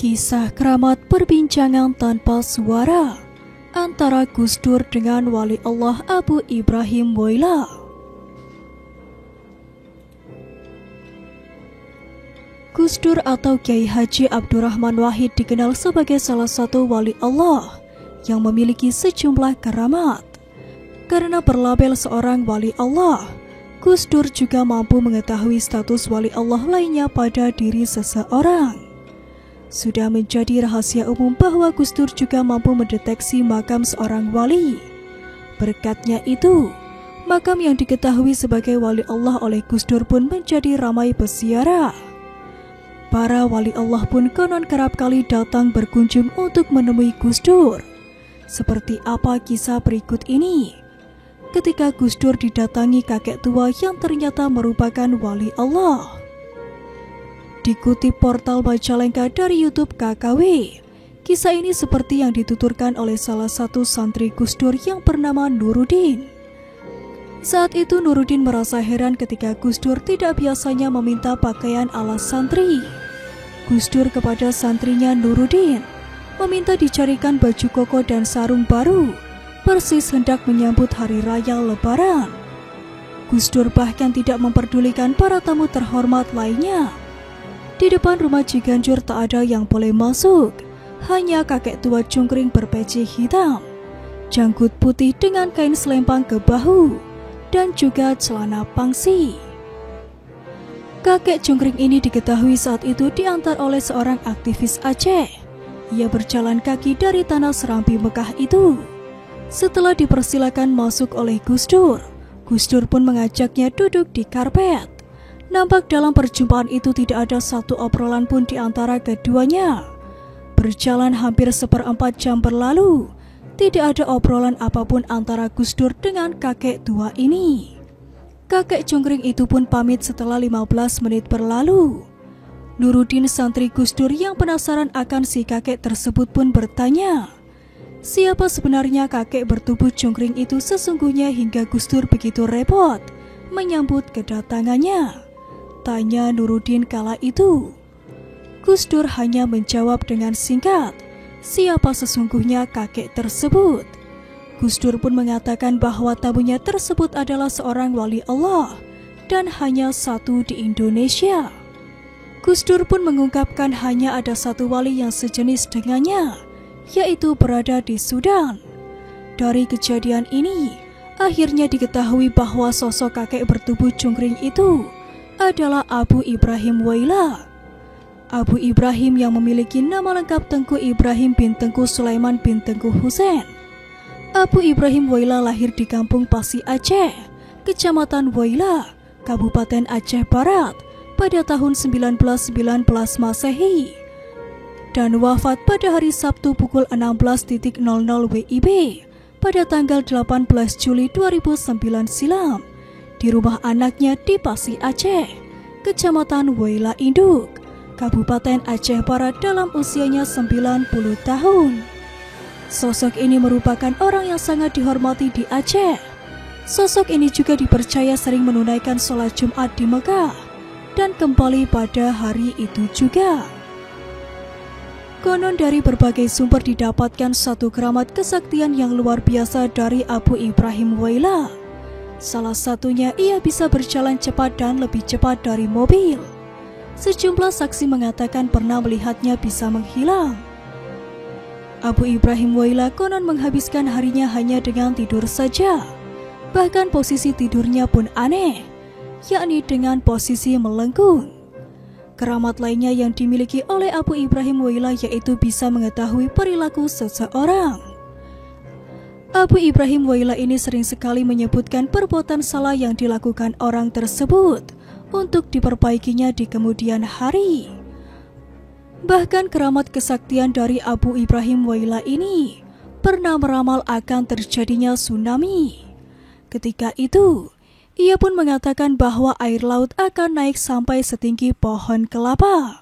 Kisah keramat perbincangan tanpa suara antara Gus Dur dengan Wali Allah Abu Ibrahim Woyla. Gus Dur atau Kiai Haji Abdurrahman Wahid dikenal sebagai salah satu wali Allah yang memiliki sejumlah keramat. Karena berlabel seorang wali Allah, Gus Dur juga mampu mengetahui status wali Allah lainnya pada diri seseorang. Sudah menjadi rahasia umum bahwa Gus Dur juga mampu mendeteksi makam seorang wali. Berkatnya itu, makam yang diketahui sebagai wali Allah oleh Gus Dur pun menjadi ramai peziarah. Para wali Allah pun konon kerap kali datang berkunjung untuk menemui Gus Dur. Seperti apa kisah berikut ini? Ketika Gus Dur didatangi kakek tua yang ternyata merupakan wali Allah. Dikutip portal Majalengka dari YouTube KKW, kisah ini seperti yang dituturkan oleh salah satu santri Gus Dur yang bernama Nuruddin. Saat itu Nuruddin merasa heran ketika Gus Dur tidak biasanya meminta pakaian ala santri. Gus Dur kepada santrinya Nuruddin meminta dicarikan baju koko dan sarung baru, persis hendak menyambut hari raya Lebaran. Gus Dur bahkan tidak memperdulikan para tamu terhormat lainnya. Di depan rumah Ciganjur tak ada yang boleh masuk, hanya kakek tua cungkring berpeci hitam, janggut putih dengan kain selempang ke bahu, dan juga celana pangsi. Kakek cungkring ini diketahui saat itu diantar oleh seorang aktivis Aceh. Ia berjalan kaki dari tanah Serambi Mekah itu. Setelah dipersilakan masuk oleh Gus Dur pun mengajaknya duduk di karpet. Nampak dalam perjumpaan itu tidak ada satu obrolan pun di antara keduanya. Berjalan hampir 1/4 jam berlalu, tidak ada obrolan apapun antara Gus Dur dengan kakek tua ini. Kakek cungkring itu pun pamit setelah 15 menit berlalu. Nuruddin santri Gus Dur yang penasaran akan si kakek tersebut pun bertanya, siapa sebenarnya kakek bertubuh cungkring itu sesungguhnya hingga Gus Dur begitu repot menyambut kedatangannya? Tanya Nuruddin kala itu. Gus Dur hanya menjawab dengan singkat, siapa sesungguhnya kakek tersebut. Gus Dur pun mengatakan bahwa tamunya tersebut adalah seorang wali Allah dan hanya satu di Indonesia. Gus Dur pun mengungkapkan hanya ada satu wali yang sejenis dengannya, yaitu berada di Sudan. Dari kejadian ini, akhirnya diketahui bahwa sosok kakek bertubuh cungkring itu adalah Abu Ibrahim Woyla. Abu Ibrahim yang memiliki nama lengkap Tengku Ibrahim bin Tengku Sulaiman bin Tengku Husein. Abu Ibrahim Woyla lahir di Kampung Pasi Aceh, Kecamatan Woyla, Kabupaten Aceh Barat pada tahun 1919 Masehi dan wafat pada hari Sabtu pukul 16.00 WIB pada tanggal 18 Juli 2009 silam di rumah anaknya di Pasi Aceh, Kecamatan Woyla Induk, Kabupaten Aceh Barat dalam usianya 90 tahun. Sosok ini merupakan orang yang sangat dihormati di Aceh. Sosok ini juga dipercaya sering menunaikan sholat Jumat di Mekah dan kembali pada hari itu juga. Konon dari berbagai sumber didapatkan satu keramat kesaktian yang luar biasa dari Abu Ibrahim Woyla. Salah satunya ia bisa berjalan cepat dan lebih cepat dari mobil. Sejumlah saksi mengatakan pernah melihatnya bisa menghilang. Abu Ibrahim Woyla konon menghabiskan harinya hanya dengan tidur saja. Bahkan posisi tidurnya pun aneh, yakni dengan posisi melengkung. Keramat lainnya yang dimiliki oleh Abu Ibrahim Woyla yaitu bisa mengetahui perilaku seseorang. Abu Ibrahim Woyla ini sering sekali menyebutkan perbuatan salah yang dilakukan orang tersebut untuk diperbaikinya di kemudian hari. Bahkan keramat kesaktian dari Abu Ibrahim Woyla ini pernah meramal akan terjadinya tsunami. Ketika itu, ia pun mengatakan bahwa air laut akan naik sampai setinggi pohon kelapa.